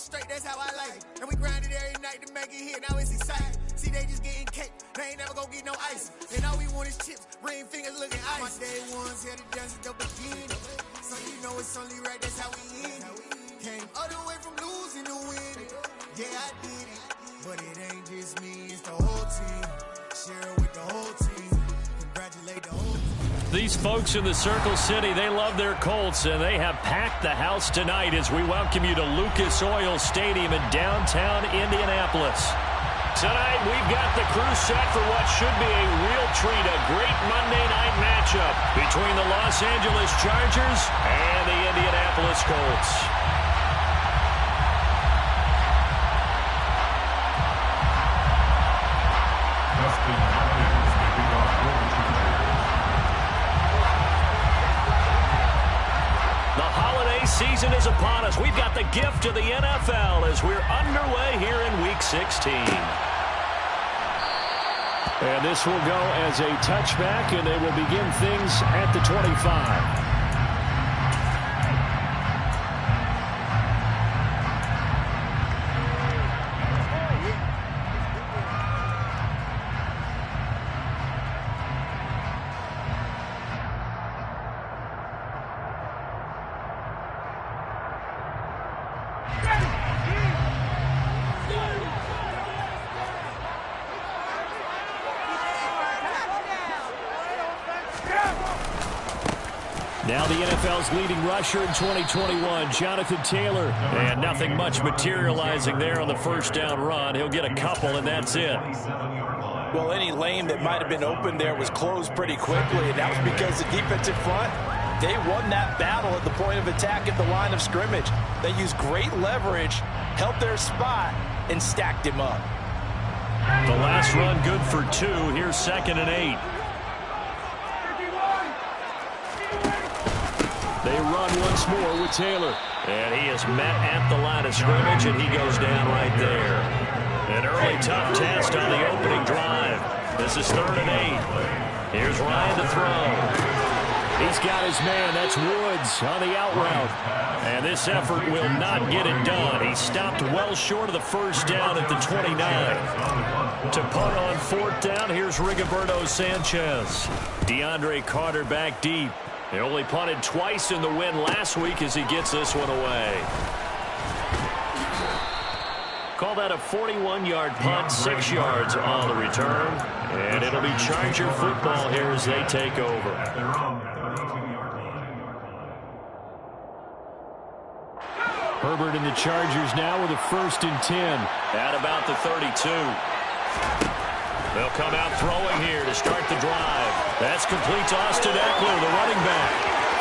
straight, that's how I like it. And we grind it every night to make it hit, now it's exciting. See, they just getting cake, they ain't never gonna get no ice. And all we want is chips, ring fingers looking ice. My day ones had to dance at the beginning. So you know it's only right, that's how we end it. Came all the way from losing to winning. Yeah, I did it, but it ain't just me, it's the whole team. Share it with the whole team. Congratulate the whole team. These folks in the Circle City, they love their Colts, and they have packed the house tonight as we welcome you to Lucas Oil Stadium in downtown Indianapolis. Tonight, we've got the crew set for what should be a real treat, a great Monday night matchup between the Los Angeles Chargers and the Indianapolis Colts. Season is upon us. We've got the gift of the NFL as we're underway here in Week 16. And this will go as a touchback, and they will begin things at the 25. Now the NFL's leading rusher in 2021, Jonathan Taylor. And nothing much materializing there on the first down run. He'll get a couple, and that's it. Well, any lane that might have been open there was closed pretty quickly, and that was because the defensive front, they won that battle at the point of attack at the line of scrimmage. They used great leverage, held their spot, and stacked him up. The last run good for 2. Here's 2nd and 8. They run once more with Taylor. And he is met at the line of scrimmage, and he goes down right there. An early tough test on the opening drive. This is 3rd and 8. Here's Ryan to throw. He's got his man. That's Woods on the out route. And this effort will not get it done. He stopped well short of the first down at the 29. To punt on 4th down, here's Rigoberto Sanchez. DeAndre Carter back deep. He only punted twice in the win last week as he gets this one away. Call that a 41-yard punt, 6 yards on the return. And it'll be Charger football here as they take over. Herbert and the Chargers now with a 1st and 10. At about the 32. They'll come out throwing here to start the drive. That's complete to Austin Eckler, the running back.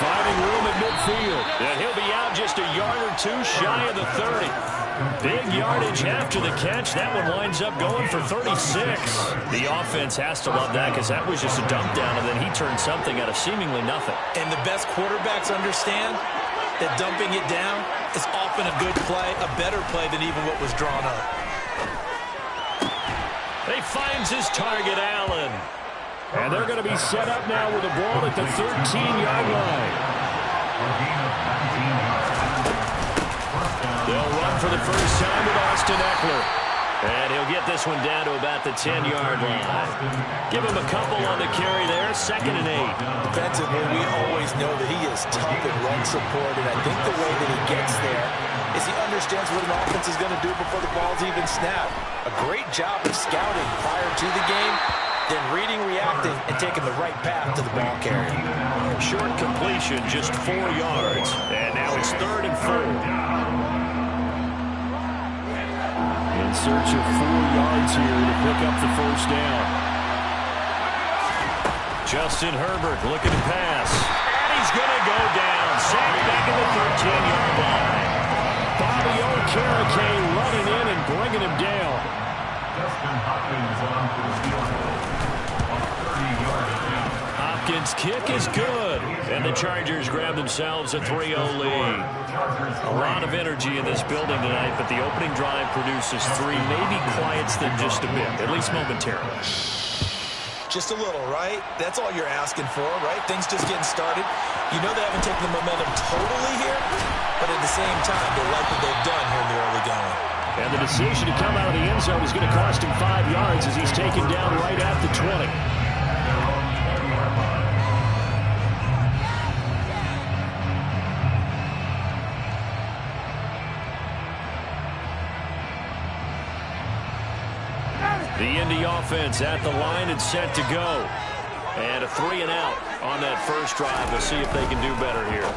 Finding room at midfield. And he'll be out just a yard or 2 shy of the 30. Big yardage after the catch. That one winds up going for 36. The offense has to love that because that was just a dump down, and then he turned something out of seemingly nothing. And the best quarterbacks understand that dumping it down is often a good play, a better play than even what was drawn up. He finds his target, Allen. And they're going to be set up now with the ball at the 13-yard line. They'll run for the first time with Austin Eckler. And he'll get this one down to about the 10-yard line. Give him a couple on the carry there, 2nd and 8. Defensively, we always know that he is tough and run support, and I think the way that he gets there is he understands what an offense is going to do before the ball's even snapped. A great job of scouting prior to the game, then reading, reacting, and taking the right path to the ball carrier. Short completion, just 4 yards. And now it's 3rd and 4. In search of 4 yards here to pick up the first down. Justin Herbert looking to pass. And he's going to go down. Sacked back at the 13-yard line. Bobby Okereke running in and bringing him down. Justin Hopkins on for the field goal. Hopkins' kick is good. And the Chargers grab themselves a 3-0 lead. A lot of energy in this building tonight, but the opening drive produces 3. Maybe quiets them just a bit, at least momentarily. Just a little, right? That's all you're asking for, right? Things just getting started. You know they haven't taken the momentum totally here, but at the same time, they like what they've done here in the early going. decision to come out of the end zone is going to cost him 5 yards as he's taken down right at the 20. The Indy offense at the line and set to go. And a 3 and out on that first drive. We'll see if they can do better here.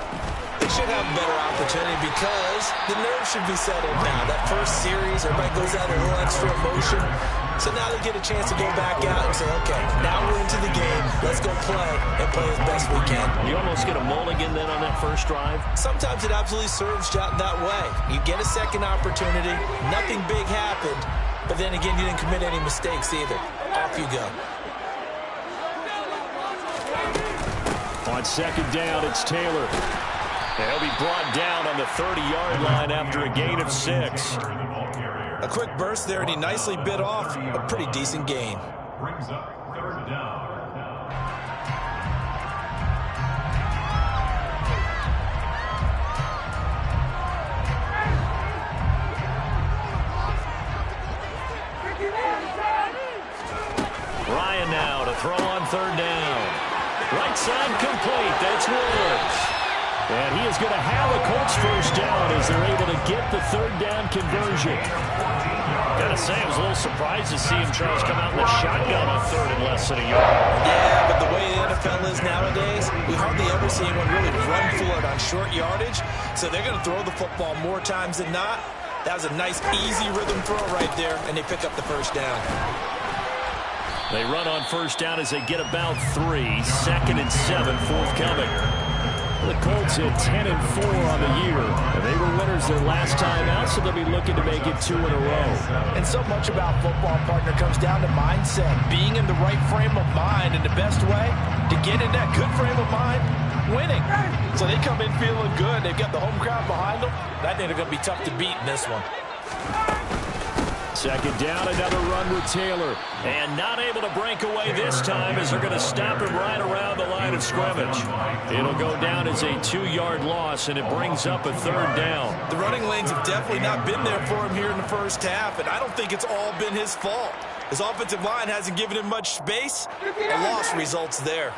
They should have a better opportunity because the nerves should be settled now. That first series, everybody goes out a little extra emotion. So now they get a chance to go back out and say, okay, now we're into the game. Let's go play and play as best we can. You almost get a mulligan then on that first drive? Sometimes it absolutely serves you out that way. You get a second opportunity. Nothing big happened. But then again, you didn't commit any mistakes either. Off you go. On second down, it's Taylor. He'll be brought down on the 30-yard line after a gain of 6. A quick burst there, and he nicely bit off a pretty decent gain. Brings up third down. Ryan now to throw on third down. Right side complete. That's Woods. And he is going to have a Colts first down as they're able to get the third down conversion. Got to say, I was a little surprised to see him, Charles, come out in the shotgun on third and less than a yard. Yeah, but the way the NFL is nowadays, we hardly ever see anyone really run for it on short yardage. So they're going to throw the football more times than not. That was a nice, easy rhythm throw right there, and they pick up the first down. They run on first down as they get about 3. 2nd and 7 forthcoming. The Colts hit 10-4 on the year. And they were winners their last time out, so they'll be looking to make it 2 in a row. And so much about football, partner, comes down to mindset. Being in the right frame of mind, and the best way to get in that good frame of mind, winning. So they come in feeling good. They've got the home crowd behind them. I think they're going to be tough to beat in this one. Second down, another run with Taylor. And not able to break away this time as they're going to stop him right around the line of scrimmage. It'll go down as a 2-yard loss, and it brings up a third down. The running lanes have definitely not been there for him here in the first half, and I don't think it's all been his fault. His offensive line hasn't given him much space. A loss results there.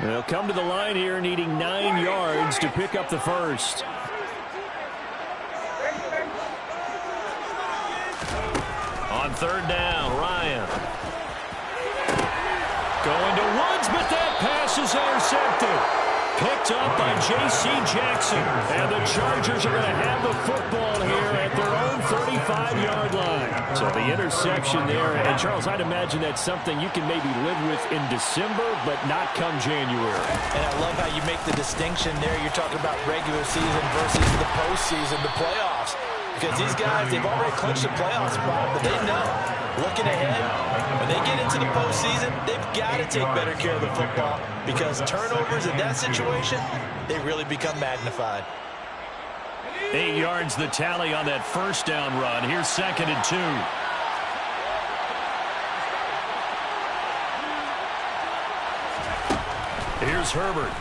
They'll come to the line here needing 9 yards to pick up the first. On third down, Ryan. Going to Woods, but that pass is intercepted. Picked up by J.C. Jackson. And the Chargers are going to have the football here at their own 35-yard line. So the interception there. And, Charles, I'd imagine that's something you can maybe live with in December, but not come January. And I love how you make the distinction there. You're talking about regular season versus the postseason, the playoffs. Because these guys, they've already clinched a playoff spot, but they know, looking ahead, when they get into the postseason, they've got to take better care of the football because turnovers in that situation, they really become magnified. 8 yards the tally on that first down run. Here's 2nd and 2. Here's Herbert.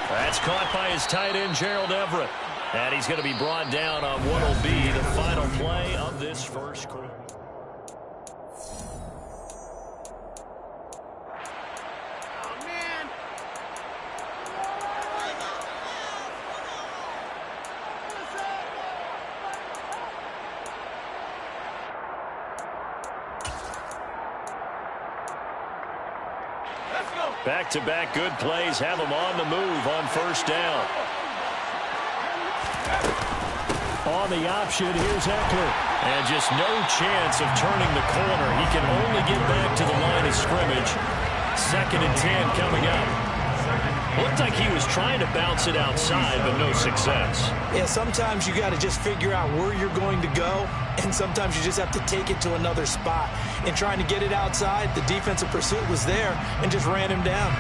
That's caught by his tight end, Gerald Everett. And he's going to be brought down on what will be the final play of this first quarter. Back-to-back good plays have him on the move on first down. On the option, here's Eckler. And just no chance of turning the corner. He can only get back to the line of scrimmage. 2nd and 10 coming up. Looked like he was trying to bounce it outside, but no success. Yeah, sometimes you got to just figure out where you're going to go, and sometimes you just have to take it to another spot. In trying to get it outside, the defensive pursuit was there and just ran him down.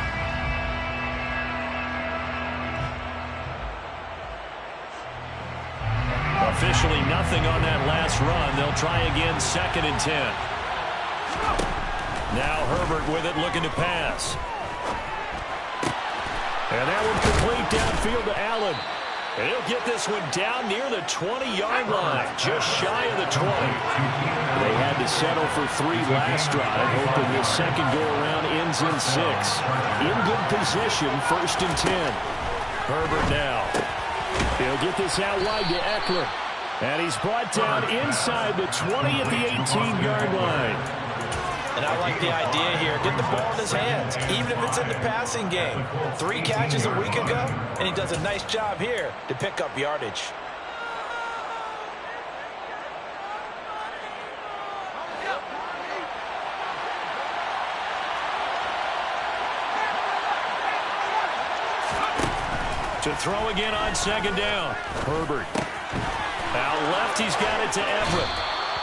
Officially nothing on that last run. They'll try again, 2nd and 10. Now Herbert with it, looking to pass. And that one complete downfield to Allen. And he'll get this one down near the 20-yard line, just shy of the 20. They had to settle for 3 last drive, hoping this second go-around ends in 6. In good position, 1st and 10. Herbert now. He'll get this out wide to Eckler. And he's brought down inside the 20 at the 18-yard line. And I like the idea here. Get the ball in his hands, even if it's in the passing game. 3 catches a week ago, and he does a nice job here to pick up yardage. To throw again on 2nd down. Herbert. Out left, he's got it to Everett.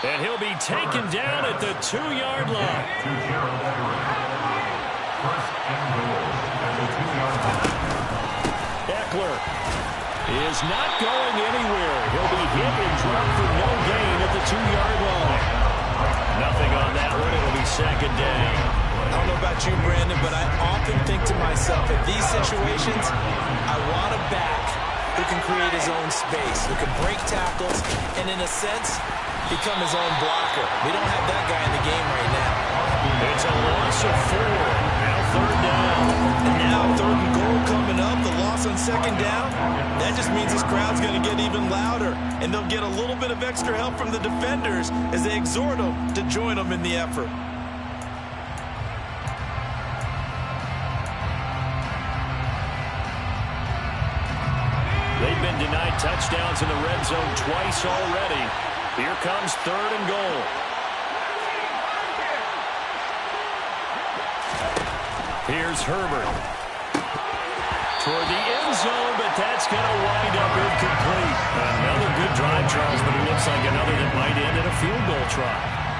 And he'll be taken down at the 2-yard line. Eckler is not going anywhere. He'll be hit and dropped for no gain at the 2-yard line. Nothing on that one. It'll be 2nd down. I don't know about you, Brandon, but I often think to myself, in these situations, I want a back who can create his own space, who can break tackles, and in a sense, become his own blocker. We don't have that guy in the game right now. It's a loss of 4. Now 3rd down. And now 3rd and goal coming up. The loss on 2nd down. That just means this crowd's going to get even louder. And they'll get a little bit of extra help from the defenders as they exhort them to join them in the effort. They've been denied touchdowns in the red zone twice already. Here comes 3rd and goal. Here's Herbert. Toward the end zone, but that's going to wind up incomplete. Another good drive, Charles, but it looks like another that might end in a field goal try.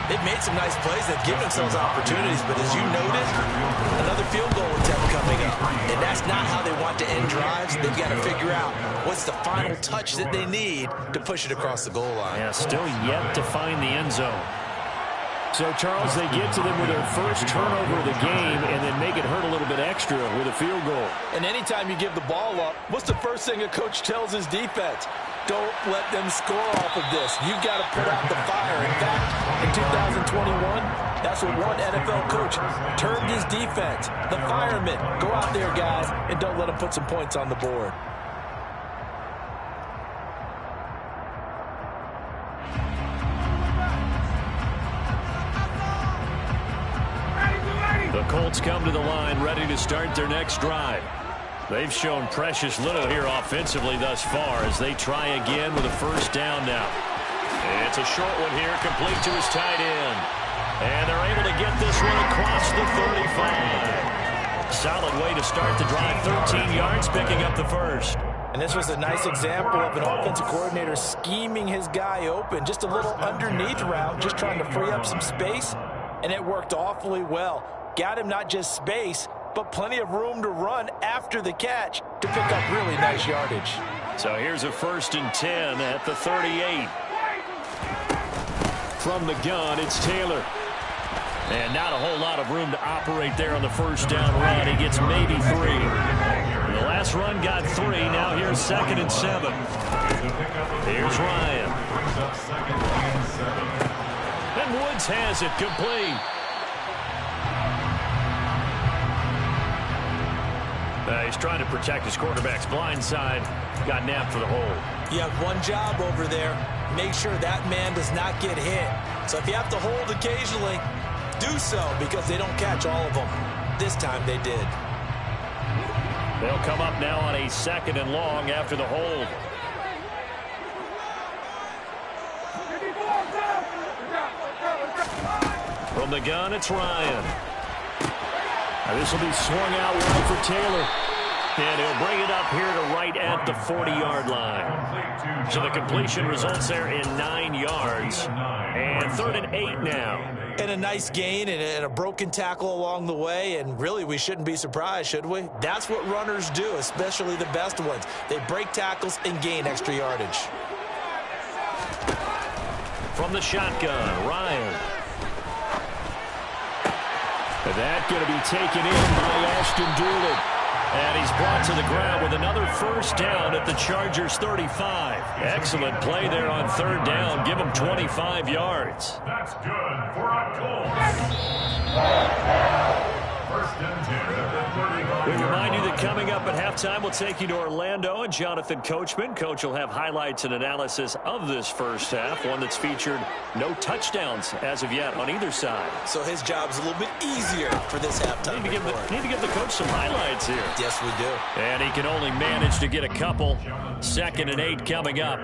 They've made some nice plays. They've given themselves opportunities, but as you noted, another field goal attempt coming up. And that's not how they want to end drives. They've got to figure out what's the final touch that they need to push it across the goal line. Yeah, still yet to find the end zone. So, Charles, they get to them with their first turnover of the game and then make it hurt a little bit extra with a field goal. And anytime you give the ball up, what's the first thing a coach tells his defense? Don't let them score off of this. You've got to put out the fire. In fact, in 2021, that's what one NFL coach termed his defense. The firemen. Go out there, guys, and don't let them put some points on the board. The Colts come to the line ready to start their next drive. They've shown precious little here offensively thus far as they try again with a 1st down now. It's a short one here, complete to his tight end. And they're able to get this one across the 35. Solid way to start the drive, 13 yards, picking up the 1st. And this was a nice example of an offensive coordinator scheming his guy open. Just a little underneath route, just trying to free up some space, and it worked awfully well. Got him not just space, but plenty of room to run after the catch to pick up really nice yardage. So here's a 1st and 10 at the 38. From the gun, it's Taylor. And not a whole lot of room to operate there on the 1st down run. He gets maybe 3. The last run got 3. Now here's 2nd and 7. Here's Ryan. And Woods has it complete. He's trying to protect his quarterback's blind side. Got nabbed for the hold. You have one job over there. Make sure that man does not get hit. So if you have to hold occasionally, do so because they don't catch all of them. This time they did. They'll come up now on a 2nd and long after the hold. From the gun, it's Ryan. Now this will be swung out wide for Taylor. And he'll bring it up here to right at the 40-yard line. So the completion results there in 9 yards. And 3rd and 8 now. And a nice gain and a broken tackle along the way. And really, we shouldn't be surprised, should we? That's what runners do, especially the best ones. They break tackles and gain extra yardage. From the shotgun, Ryan. And that going to be taken in by Ashton Doolin. And he's brought to the ground with another first down at the Chargers' 35. Excellent play there on third down. Give him 25 yards. That's good for a Colts. First and 10 at the 35. We remind you that coming up at halftime, we'll take you to Orlando and Jonathan Coachman. Coach will have highlights and analysis of this first half, one that's featured no touchdowns as of yet on either side. So his job's a little bit easier for this halftime. Need to give the coach some highlights here. Yes, we do. And he can only manage to get a couple. 2nd and 8 coming up.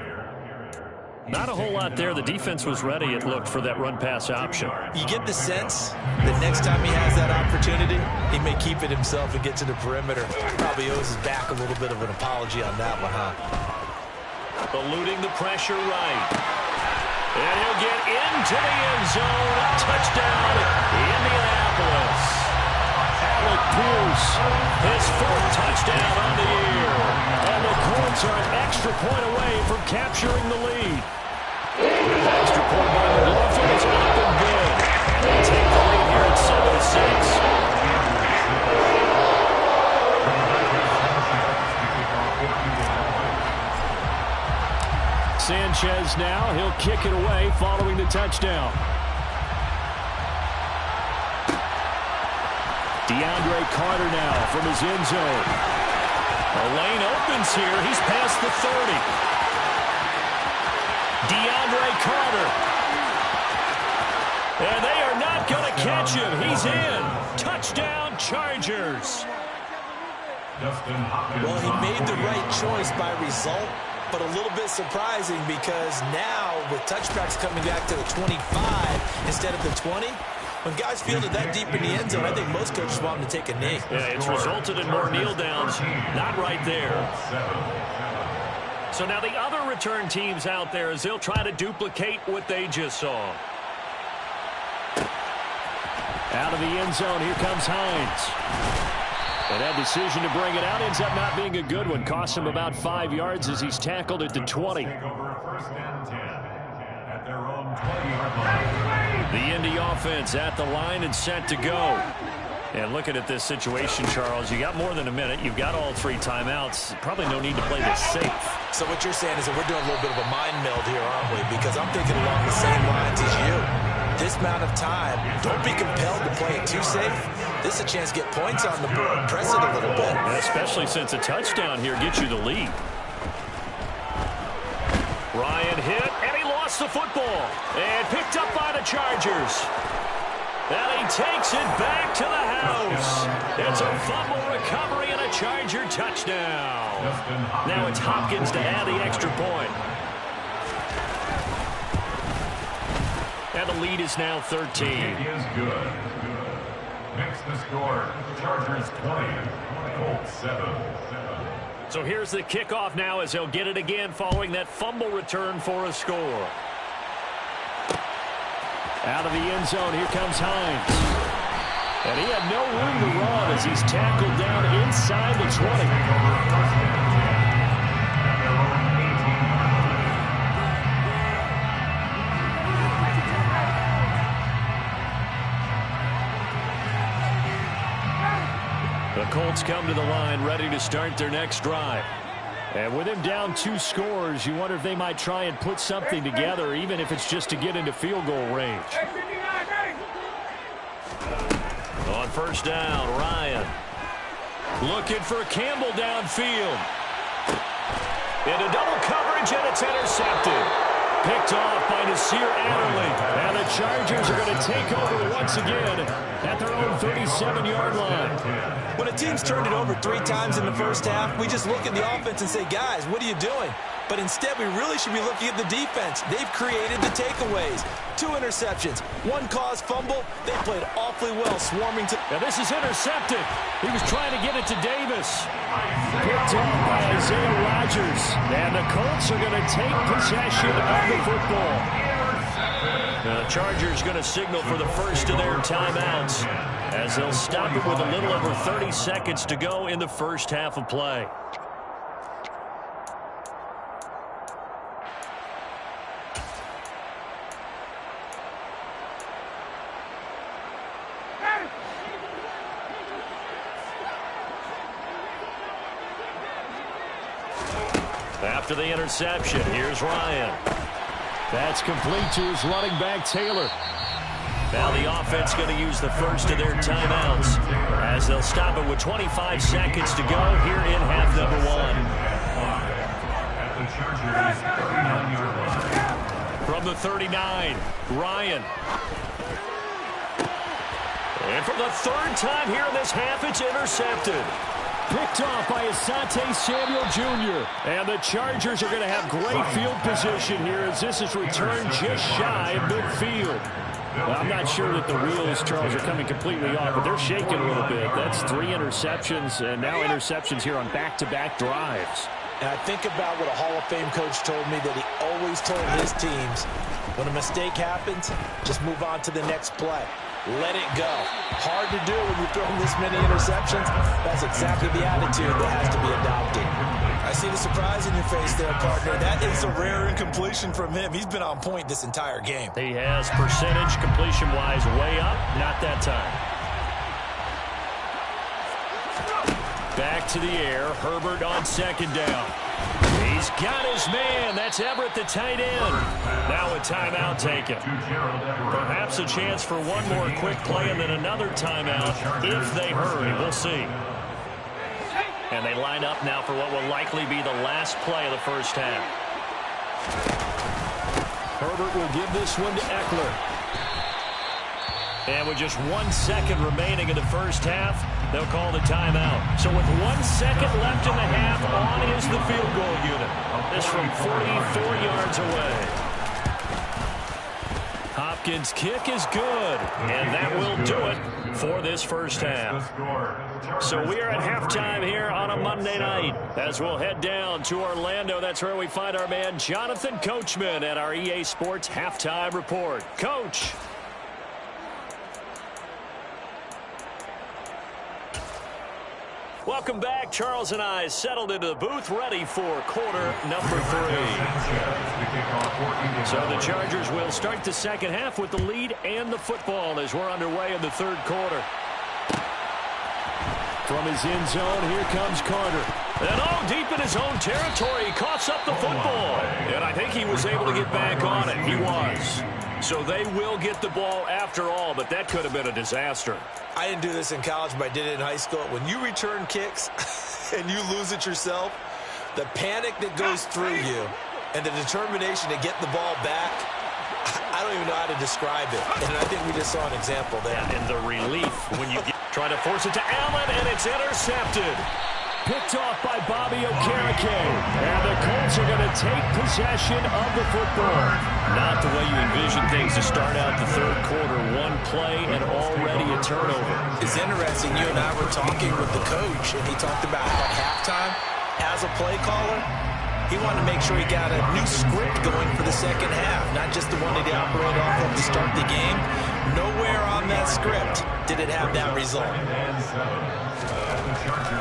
Not a whole lot there. The defense was ready, it looked, for that run-pass option. You get the sense that next time he has that opportunity, he may keep it himself and get to the perimeter. Probably owes his back a little bit of an apology on that one, huh? Eluding the pressure right. And he'll get into the end zone. Touchdown, Indianapolis. Alec Pierce, his 4th touchdown on the year. And the Colts are an extra point away from capturing the lead. Extra point by McLaughlin is up and good. And they take the lead here at 7-6. Sanchez now, he'll kick it away following the touchdown. DeAndre Carter now from his end zone. A lane opens here. He's past the 30. DeAndre Carter. And they are not going to catch him. He's in. Touchdown, Chargers. Well, he made the right choice by result, but a little bit surprising because now with touchbacks coming back to the 25 instead of the 20, when guys field it that deep in the end zone, I think most coaches want them to take a knee. Yeah, it's resulted in more kneel downs. Not right there. So now the other return teams out there as they'll try to duplicate what they just saw. Out of the end zone, here comes Hines. And that decision to bring it out ends up not being a good one. Costs him about 5 yards as he's tackled at the 20. The Indy offense at the line and set to go. And looking at this situation, Charles, you got more than a minute. You've got all 3 timeouts. Probably no need to play this safe. So what you're saying is that we're doing a little bit of a mind meld here, aren't we? Because I'm thinking along the same lines as you. This amount of time, don't be compelled to play it too safe. This is a chance to get points on the board. Press it a little bit. And especially since a touchdown here gets you the lead. Ryan hit, and he lost the football. And picked up by the Chargers. And he takes it back to the house. It's a fumble recovery and a Charger touchdown. Now it's Hopkins to add the extra point. And the lead is now 13. It is good. Makes the score Chargers 20, Colts 7. So here's the kickoff now as they'll get it again following that fumble return for a score. Out of the end zone, here comes Hines. And he had no room to run as he's tackled down inside the 20. The Colts come to the line ready to start their next drive. And with him down 2 scores, you wonder if they might try and put something together, even if it's just to get into field goal range. On first down, Ryan. Looking for Campbell downfield. Into double coverage, and it's intercepted. Picked off by Nasir Adderley. And the Chargers are going to take over once again at their own 37-yard line. When a team's turned it over 3 times in the first half, we just look at the offense and say, guys, what are you doing? But instead, we really should be looking at the defense. They've created the takeaways. 2 interceptions, 1 caused fumble. They played awfully well, swarming to... Now this is intercepted. He was trying to get it to Davis. Picked up by Isaiah Rodgers. And the Colts are going to take possession of the football. Now the Chargers going to signal for the first of their timeouts as they'll stop it with a little over 30 seconds to go in the first half of play. After the interception, here's Ryan. That's complete to his running back, Taylor. Now the offense going to use the first of their timeouts as they'll stop it with 25 seconds to go here in half number 1. From the 39, Ryan. And for the third time here in this half, it's intercepted. Picked off by Asante Samuel Jr. And the Chargers are going to have great field position here as this is returned just shy of midfield. Well, I'm not sure that the wheels, Charles, are coming completely off, but they're shaking a little bit. That's 3 interceptions, and now interceptions here on back-to-back drives. And I think about what a Hall of Fame coach told me that he always told his teams, when a mistake happens, just move on to the next play. Let it go. Hard to do when you're throwing this many interceptions. That's exactly the attitude that has to be adopted. I see the surprise in your face there, partner. That is a rare incompletion from him. He's been on point this entire game. He has percentage completion-wise way up. Not that time. Back to the air. Herbert on second down. He's got his man. That's Everett, the tight end. Now a timeout taken. Perhaps a chance for one more quick play and then another timeout if they hurry. We'll see. And they line up now for what will likely be the last play of the first half. Herbert will give this one to Eckler. And with just 1 second remaining in the first half, they'll call the timeout. So with 1 second left in the half, on is the field goal unit. This from 44 yards away. Hopkins' kick is good, and that will do it for this first half. So we are at halftime here on a Monday night as we'll head down to Orlando. That's where we find our man Jonathan Coachman at our EA Sports Halftime Report. Coach. Welcome back. Charles and I settled into the booth, ready for quarter number 3. So the Chargers will start the second half with the lead and the football as we're underway in the third quarter. From his end zone, here comes Carter. And deep in his own territory, he coughs up the football. And I think he was able to get back on it. He was. So they will get the ball after all, but that could have been a disaster. I didn't do this in college, but I did it in high school. When you return kicks and you lose it yourself, the panic that goes through you and the determination to get the ball back, I don't even know how to describe it. And I think we just saw an example there. And the relief when you try to force it to Allen, and it's intercepted. Picked off by Bobby Okereke. And the Colts are going to take possession of the football. Not the way you envision things to start out the third quarter. One play and already a turnover. It's interesting. You and I were talking with the coach, and he talked about how at halftime, as a play caller, he wanted to make sure he got a new script going for the second half, not just the one that he operated off of to start the game. Nowhere on that script did it have that result.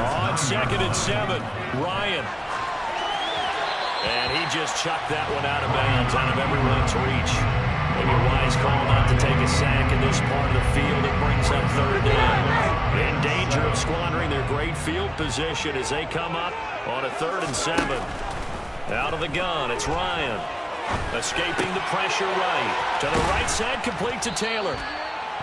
On 2nd and 7, Ryan. And he just chucked that one out of bounds, out of everyone's reach. Maybe a wise call not to take a sack in this part of the field. It brings up 3rd down. In danger of squandering their great field position as they come up on a 3rd and 7. Out of the gun, it's Ryan. Escaping the pressure right. To the right side, complete to Taylor.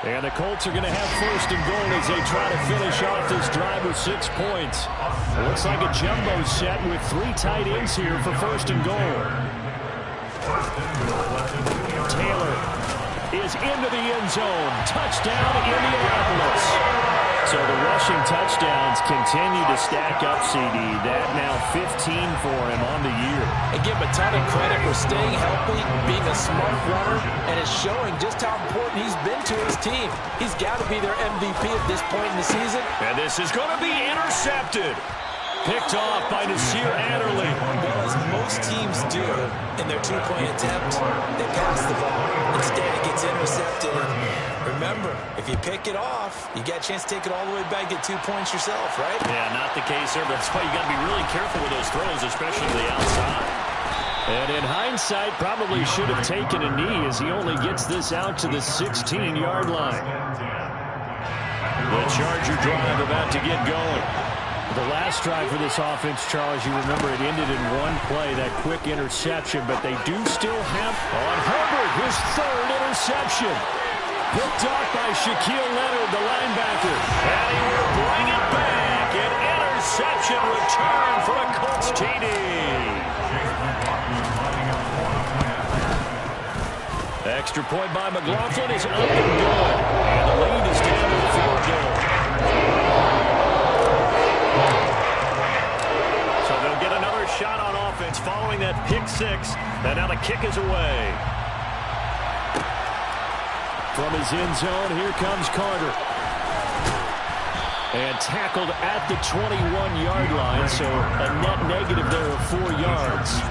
And the Colts are going to have 1st and goal as they try to finish off this drive with 6 points. It looks like a jumbo set with 3 tight ends here for 1st and goal. Taylor is into the end zone. Touchdown, Indianapolis. So the rushing touchdowns continue to stack up, CD. That now 15 for him on the year. And give him a ton of credit for staying healthy, being a smart runner, and it's showing just how important he's been to his team. He's got to be their MVP at this point in the season. And this is going to be intercepted. Picked off by Nasir Adderley. Well, as most teams do in their 2-point attempt, they pass the ball. Instead, it gets intercepted. And remember, if you pick it off, you get a chance to take it all the way back, get 2 points yourself, right? Yeah, not the case there, but that's why you got to be really careful with those throws, especially to the outside. And in hindsight, probably should have taken a knee as he only gets this out to the 16-yard line. The Charger drive about to get going. The last drive for this offense, Charles, you remember it ended in one play, that quick interception, but they do still have on Herbert, his third interception. Picked off by Shaquille Leonard, the linebacker. And he will bring it back. An interception return for a Colts TD. Extra point by McLaughlin is up and good. And the lead is down to the field goal. So they'll get another shot on offense following that pick six. And now the kick is away. From his end zone, here comes Carter. And tackled at the 21-yard line, so a net negative there of 4 yards.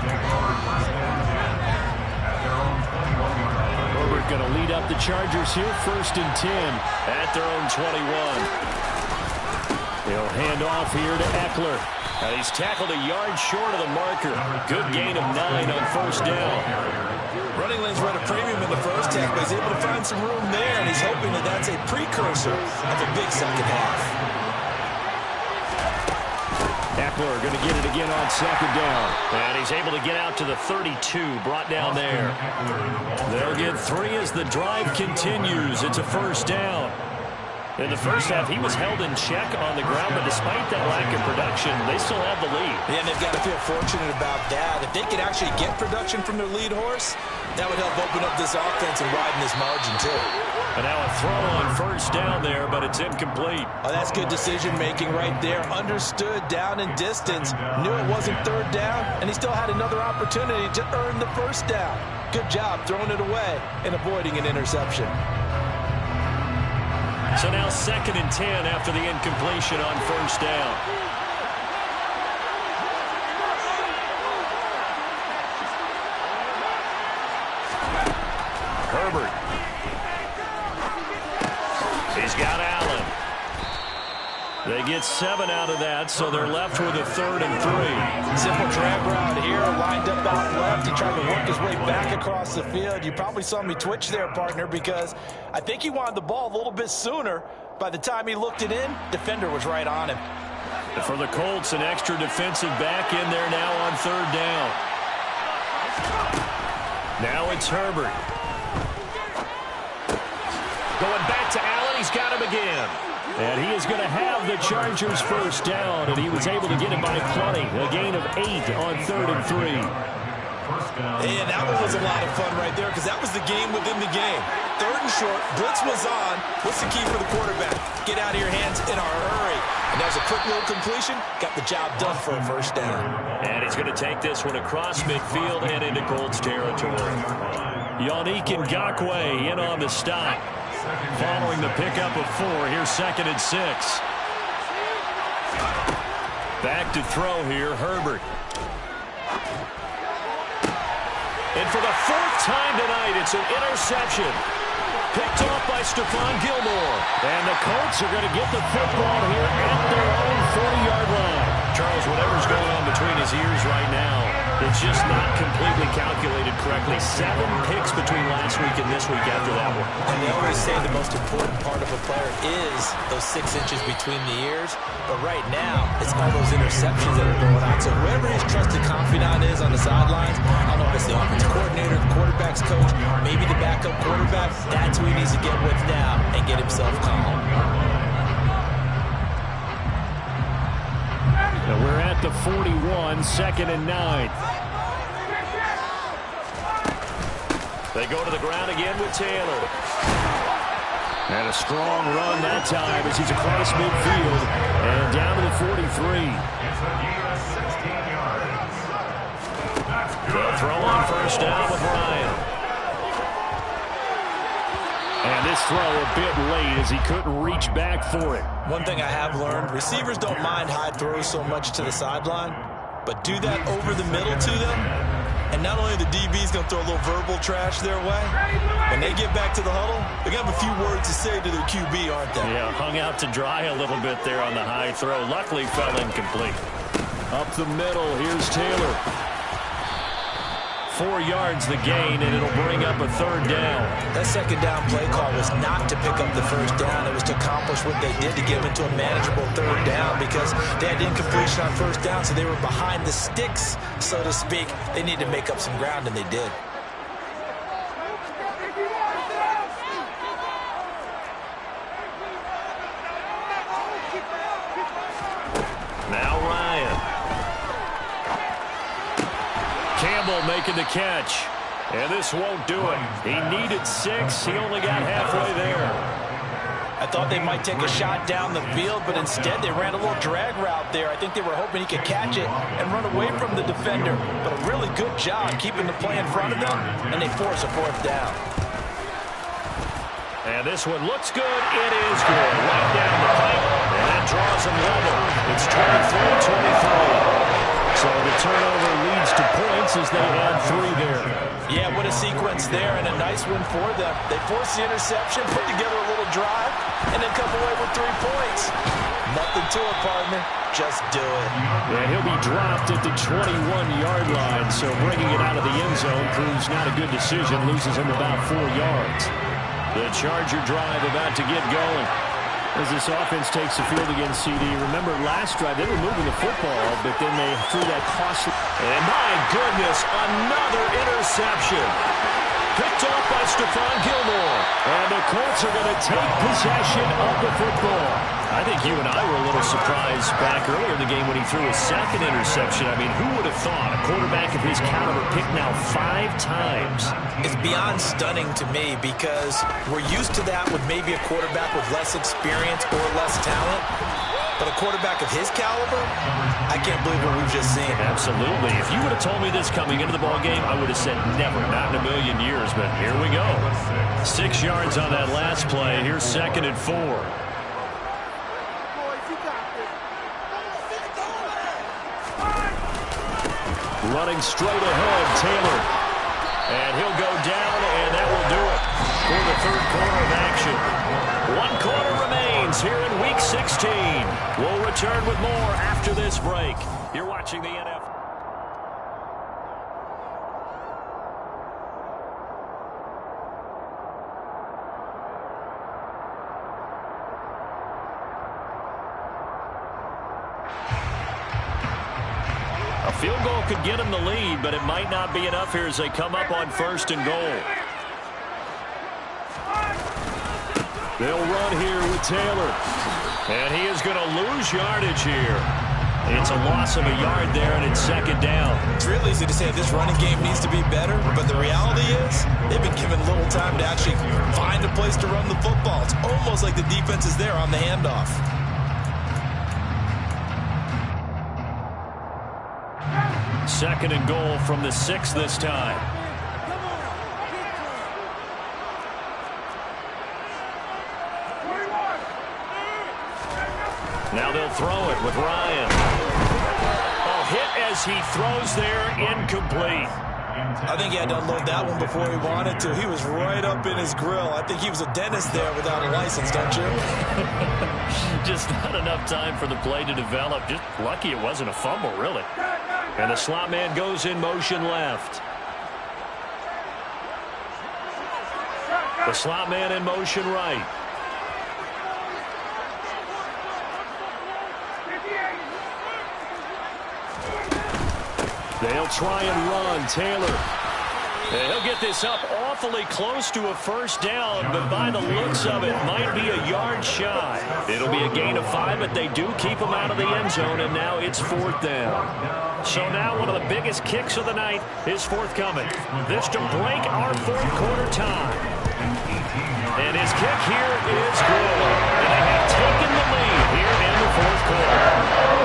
Herbert going to lead up the Chargers here, 1st and 10 at their own 21. He'll hand off here to Eckler. And he's tackled a yard short of the marker. Good gain of 9 on 1st down. Running lanes were at a premium in the first half, but he's able to find some room there, and he's hoping that that's a precursor of a big second half. Eckler going to get it again on 2nd down. And he's able to get out to the 32, brought down there. They'll get 3 as the drive continues. It's a 1st down. In the first half, he was held in check on the ground, but despite that lack of production, they still have the lead. Yeah, and they've got to feel fortunate about that. If they could actually get production from their lead horse, that would help open up this offense and widen this margin, too. And now a throw on 1st down there, but it's incomplete. Oh, that's good decision-making right there. Understood down and distance. Knew it wasn't 3rd down, and he still had another opportunity to earn the 1st down. Good job throwing it away and avoiding an interception. So now 2nd and 10 after the incompletion on 1st down. Herbert. He's got Allen. They get 7 out of that, so they're left with a 3rd and 3. Simple drag route here, lined up out left. He tried to work his way back across the field. You probably saw me twitch there, partner, because I think he wanted the ball a little bit sooner. By the time he looked it in, defender was right on him. And for the Colts, an extra defensive back in there now on 3rd down. Now it's Herbert. Going back to Allen, he's got him again. And he is going to have the Chargers 1st down, and he was able to get it by plenty. A gain of 8 on 3rd and 3. And that one was a lot of fun right there because that was the game within the game. 3rd and short, blitz was on. What's the key for the quarterback? Get out of your hands in a hurry. And that was a quick little completion. Got the job done for a 1st down. And he's going to take this one across midfield and into Colts territory. Yannick Ngakoue in on the stop. Following the pickup of 4, here's 2nd and 6. Back to throw here, Herbert. And for the 4th time tonight, it's an interception. Picked off by Stephon Gilmore. And the Colts are going to get the football here at their own 40-yard line. Charles, whatever's going on between his ears right now, it's just not completely calculated correctly. 7 picks between last week and this week after that one. And they always say the most important part of a player is those 6 inches between the ears. But right now, it's all those interceptions that are going on. So whoever his trusted confidant is on the sidelines, I don't know if it's the offensive coordinator, the quarterback's coach, maybe the backup quarterback, that's who he needs to get with now and get himself calm. And we're at the 41, 2nd and 9. They go to the ground again with Taylor. And a strong run that time as he's across midfield and down to the 43. They'll throw on 1st down with Ryan. And this throw a bit late as he couldn't reach back for it. One thing I have learned, receivers don't mind high throws so much to the sideline, but do that over the middle to them, and not only the DB's going to throw a little verbal trash their way, when they get back to the huddle, they're going to have a few words to say to their QB, aren't they? Yeah, hung out to dry a little bit there on the high throw. Luckily fell incomplete. Up the middle, here's Taylor. 4 yards the gain, and it'll bring up a 3rd down. That 2nd down play call was not to pick up the 1st down. It was to accomplish what they did to get into a manageable 3rd down because they had incompletion on 1st down, so they were behind the sticks, so to speak. They needed to make up some ground, and they did. Now Ryan. Campbell making the catch. And this won't do it. He needed 6. He only got halfway there. I thought they might take a shot down the field, but instead they ran a little drag route there. I think they were hoping he could catch it and run away from the defender. But a really good job keeping the play in front of them, and they force a 4th down. And this one looks good. It is good. Right down the pipe, and that draws them level. It's 23-23. So the turnover leads to points as they add 3 there. Yeah, what a sequence there, and a nice one for them. They forced the interception, put together a little drive, and then come away with 3 points. Nothing to it, partner. Just do it. And he'll be dropped at the 21-yard line, so bringing it out of the end zone proves not a good decision. Loses him about 4 yards. The Charger drive about to get going. As this offense takes the field against CD. Remember, last drive, they were moving the football, but then they threw that costly. And my goodness, another interception. Picked off by Stephon Gilmore. And the Colts are going to take possession of the football. I think you and I were a little surprised back earlier in the game when he threw his 2nd interception. I mean, who would have thought a quarterback of his caliber picked now 5 times? It's beyond stunning to me because we're used to that with maybe a quarterback with less experience or less talent. But a quarterback of his caliber, I can't believe what we've just seen. Absolutely. If you would have told me this coming into the ballgame, I would have said never, not in a million years. But here we go. 6 yards on that last play. Here's 2nd and 4. Running straight ahead, Taylor. And he'll go down, and that will do it for the 3rd quarter of action. 1 quarter remains here in Week 16. We'll return with more after this break. You're watching the NFL. A field goal could get them the lead, but it might not be enough here as they come up on 1st and goal. They'll run here with Taylor. And he is going to lose yardage here. It's a loss of a yard there, and it's 2nd down. It's real easy to say this running game needs to be better, but the reality is they've been given little time to actually find a place to run the football. It's almost like the defense is there on the handoff. Second and goal from the 6 this time. Now they'll throw it with Ryan. Oh, hit as he throws there, incomplete. I think he had to unload that one before he wanted to. He was right up in his grill. I think he was a dentist there without a license, don't you? Just not enough time for the play to develop. Just lucky it wasn't a fumble, really. And the slot man goes in motion left. The slot man in motion right. They'll try and run. Taylor. And he'll get this up awfully close to a 1st down, but by the looks of it, might be a yard shy. It'll be a gain of 5, but they do keep him out of the end zone, and now it's 4th down. So now one of the biggest kicks of the night is forthcoming. This to break our 4th quarter tie. And his kick here is good. And they have taken the lead here in the 4th quarter.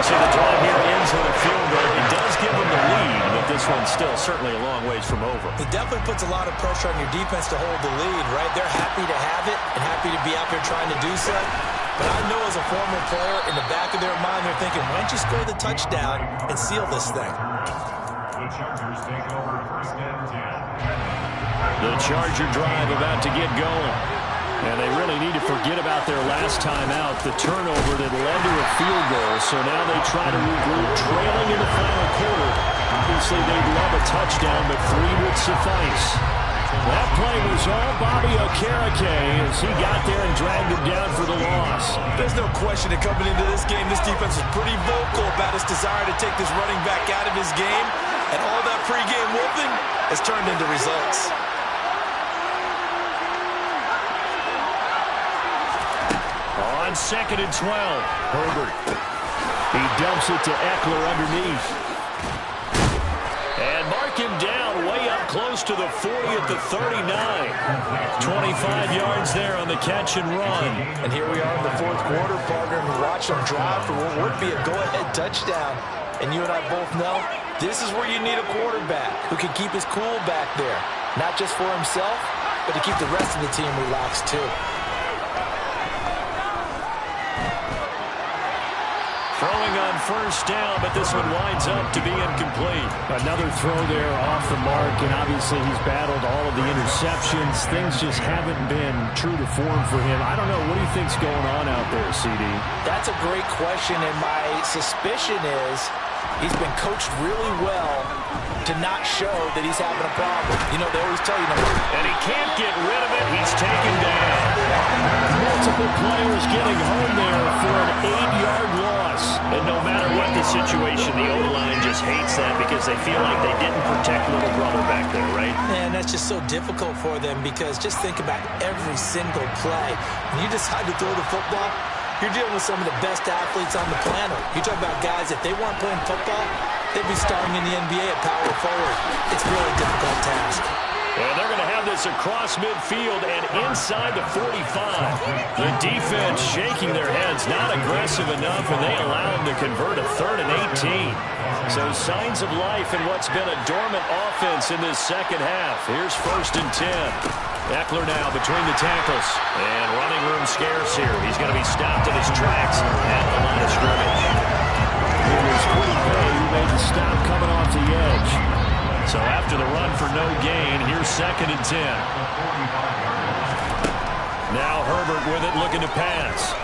See, the drive here ends with a field goal. It does give them the lead, but this one's still certainly a long ways from over. It definitely puts a lot of pressure on your defense to hold the lead, right? They're happy to have it and happy to be out there trying to do so. But I know as a former player, in the back of their mind, they're thinking, why don't you score the touchdown and seal this thing? The Chargers take over 1st and 10. The Charger drive about to get going. And they really need to forget about their last time out, the turnover that led to a field goal. So now they try to regroup, trailing in the final quarter. Obviously, they'd love a touchdown, but 3 would suffice. That play was all Bobby Okereke as he got there and dragged him down for the loss. There's no question that coming into this game, this defense was pretty vocal about its desire to take this running back out of his game. And all that pregame whooping has turned into results. On 2nd and 12, Herbert. He dumps it to Eckler underneath. And mark him down way up close to the 40 at the 39. 25 yards there on the catch and run. And here we are in the 4th quarter, partner, and watch them drive for what would be a go-ahead touchdown. And you and I both know this is where you need a quarterback who can keep his cool back there. Not just for himself, but to keep the rest of the team relaxed too. Throwing on 1st down, but this one winds up to be incomplete. Another throw there off the mark, and obviously he's battled all of the interceptions. Things just haven't been true to form for him. I don't know. What do you think's going on out there, CD? That's a great question, and my suspicion is he's been coached really well to not show that he's having a problem. You know, they always tell you, and he can't get rid of it. He's taken down. Multiple players getting home there for an 8-yard loss. And no matter what the situation, the O-line just hates that because they feel like they didn't protect little brother back there, right? And that's just so difficult for them because just think about every single play. When you decide to throw the football, you're dealing with some of the best athletes on the planet. You talk about guys, if they weren't playing football, they'd be starting in the NBA at power forward. It's a really difficult task. And they're going to have this across midfield and inside the 45. The defense shaking their heads, not aggressive enough, and they allow them to convert a 3rd and 18. So signs of life in what's been a dormant offense in this second half. Here's 1st and 10. Eckler now between the tackles. And running room scarce here. He's going to be stopped in his tracks at the line of scrimmage. It was Quiddy Bay who made the stop coming off the edge. So after the run for no gain, here's 2nd and 10. Now Herbert with it, looking to pass.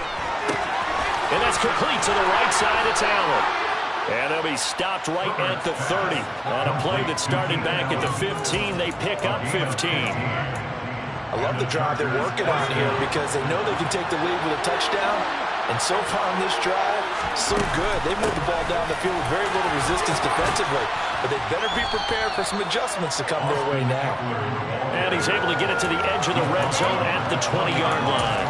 And that's complete to the right side. It's Allen. And they'll be stopped right at the 30. On a play that started back at the 15, they pick up 15. I love the drive they're working on here because they know they can take the lead with a touchdown. And so far on this drive, so good. They've moved the ball down the field with very little resistance defensively. But they better be prepared for some adjustments to come their way now. And he's able to get it to the edge of the red zone at the 20-yard line.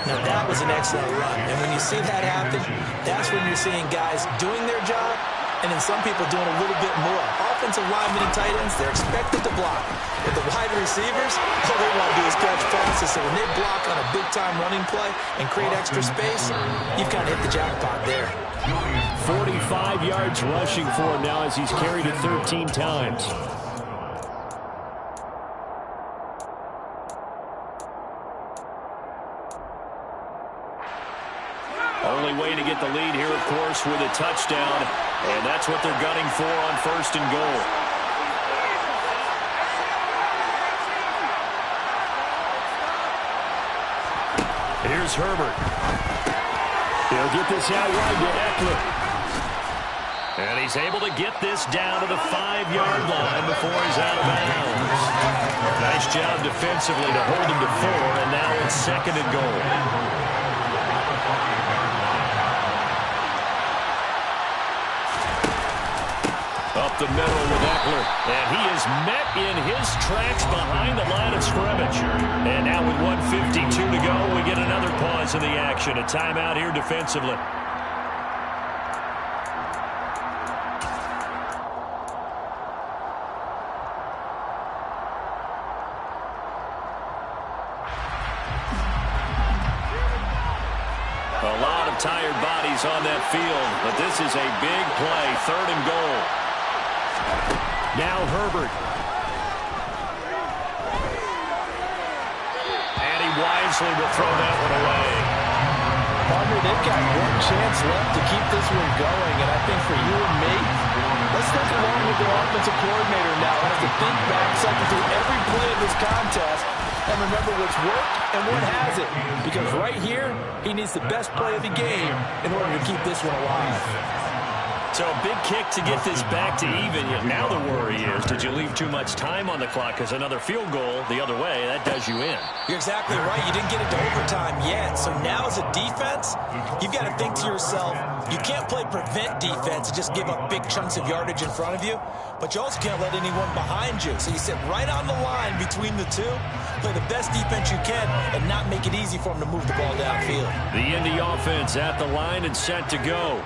Now that was an excellent run. And when you see that happen, that's when you're seeing guys doing their job and then some people doing a little bit more. Offensive linemen and tight ends, they're expected to block. But the wide receivers, all they want to do is catch passes. So when they block on a big-time running play and create extra space, you've kind of hit the jackpot there. 45 yards rushing for him now as he's carried it 13 times. Only way to get the lead here, of course, with a touchdown. And that's what they're gunning for on 1st and goal. Here's Herbert. He'll get this out wide to Eckler. And he's able to get this down to the 5-yard line before he's out of bounds. Nice job defensively to hold him to 4, and now it's 2nd and goal. Up the middle with Eckler. And he is met in his tracks behind the line of scrimmage. And now with 1:52 to go, we get another pause in the action. A timeout here defensively. A lot of tired bodies on that field, but this is a big play, 3rd and goal. Now Herbert. And he wisely will throw that one away. Partner, they've got one chance left to keep this one going, and I think for you and me, let's think along with their offensive coordinator now and have to think back, cycle through every play of this contest and remember what's worked and what hasn't. Because right here, he needs the best play of the game in order to keep this one alive. So a big kick to get this back to even. Yet now the worry is, did you leave too much time on the clock? Because another field goal the other way, that does you in. You're exactly right. You didn't get it to overtime yet. So now as a defense, you've got to think to yourself, you can't play prevent defense and just give up big chunks of yardage in front of you. But you also can't let anyone behind you. So you sit right on the line between the two, play the best defense you can, and not make it easy for them to move the ball downfield. The Indy offense at the line and set to go.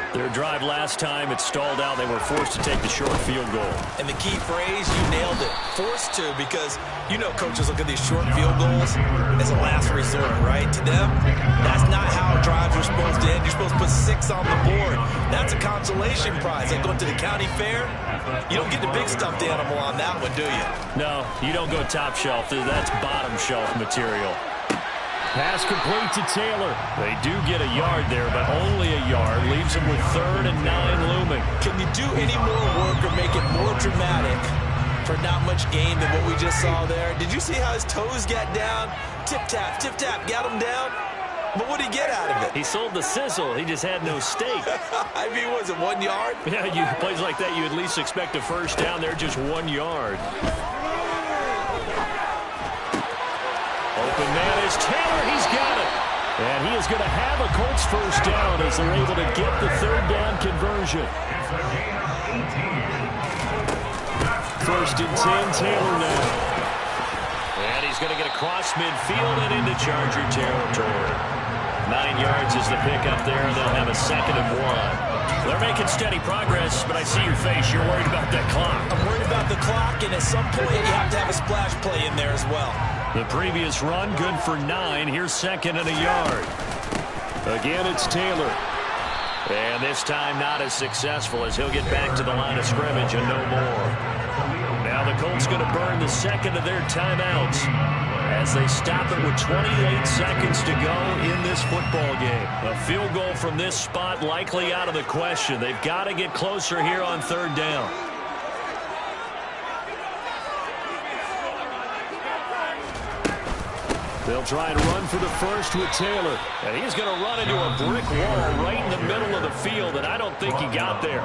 Their drive last time, it stalled out. They were forced to take the short field goal. And the key phrase, you nailed it. Forced to, because you know coaches look at these short field goals as a last resort, right? To them, that's not how drives are supposed to end. You're supposed to put 6 on the board. That's a consolation prize. Like going to the county fair, you don't get the big stuffed animal on that one, do you? No, you don't go top shelf. That's bottom shelf material. Pass complete to Taylor. They do get a yard there, but only a yard. Leaves them with 3rd and 9 looming. Can you do any more work or make it more dramatic for not much gain than what we just saw there? Did you see how his toes got down? Tip-tap, got him down. But what did he get out of it? He sold the sizzle. He just had no steak. I mean, was it 1 yard? Yeah, plays like that, you at least expect a first down. They're just 1 yard. Open man is Taylor. He's got it. And he is going to have a Colts first down as they're able to get the 3rd down conversion. 1st and 10, Taylor now. And he's going to get across midfield and into Charger territory. 9 yards is the pickup there. They'll have a 2nd and 1. They're making steady progress, but I see your face. You're worried about that clock. I'm worried about the clock, and at some point you have to have a splash play in there as well. The previous run, good for 9. Here's 2nd and a yard. Again, it's Taylor. And this time not as successful as he'll get back to the line of scrimmage and no more. Now the Colts going to burn the 2nd of their timeouts as they stop it with 28 seconds to go in this football game. A field goal from this spot likely out of the question. They've got to get closer here on 3rd down. They'll try and run for the first with Taylor. And he's going to run into a brick wall right in the middle of the field, and I don't think he got there.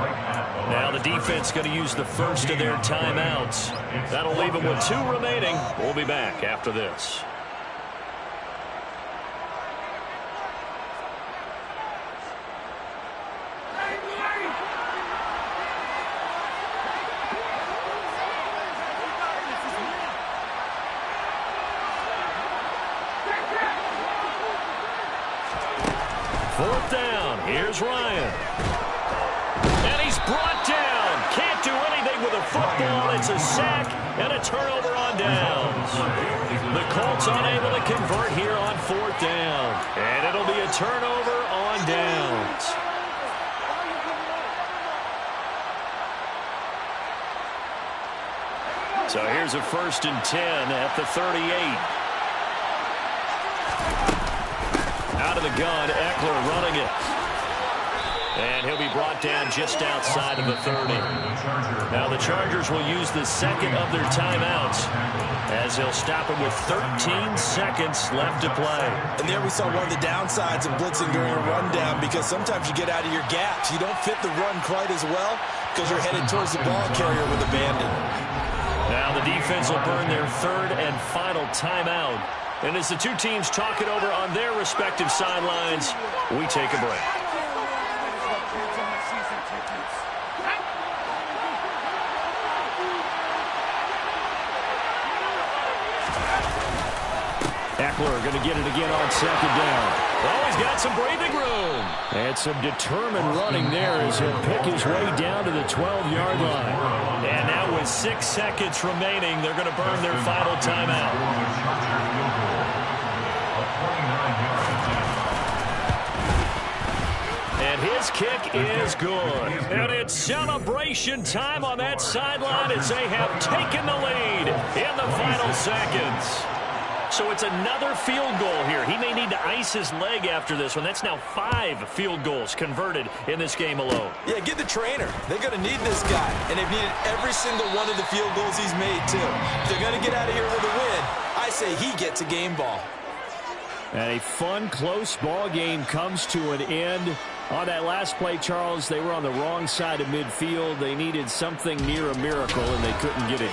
Now the defense going to use the first of their timeouts. That'll leave them with 2 remaining. We'll be back after this. Fourth down. Here's Ryan. And he's brought down. Can't do anything with a football. It's a sack and a turnover on downs. The Colts unable to convert here on 4th down. And it'll be a turnover on downs. So here's a 1st and 10 at the 38. Out of the gun, Eckler running it. And he'll be brought down just outside of the 30. Now the Chargers will use the 2nd of their timeouts as they'll stop it with 13 seconds left to play. And there we saw one of the downsides of blitzing during a rundown, because sometimes you get out of your gaps. You don't fit the run quite as well because you're headed towards the ball carrier with abandon. Now the defense will burn their 3rd and final timeout. And as the 2 teams talk it over on their respective sidelines, we take a break. Eckler going to get it again on 2nd down. Oh, he's got some breathing room. And some determined running there as he'll pick his way down to the 12-yard line. And now with 6 seconds remaining, they're going to burn their final timeout. And his kick is good. And it's celebration time on that sideline as they have taken the lead in the final seconds. So it's another field goal here. He may need to ice his leg after this one. That's now 5 field goals converted in this game alone. Yeah, get the trainer. They're going to need this guy. And they've needed every single one of the field goals he's made, too. If they're going to get out of here with a win, ice say he gets a game ball. And a fun, close ball game comes to an end. On that last play, Charles, they were on the wrong side of midfield. They needed something near a miracle, and they couldn't get it done.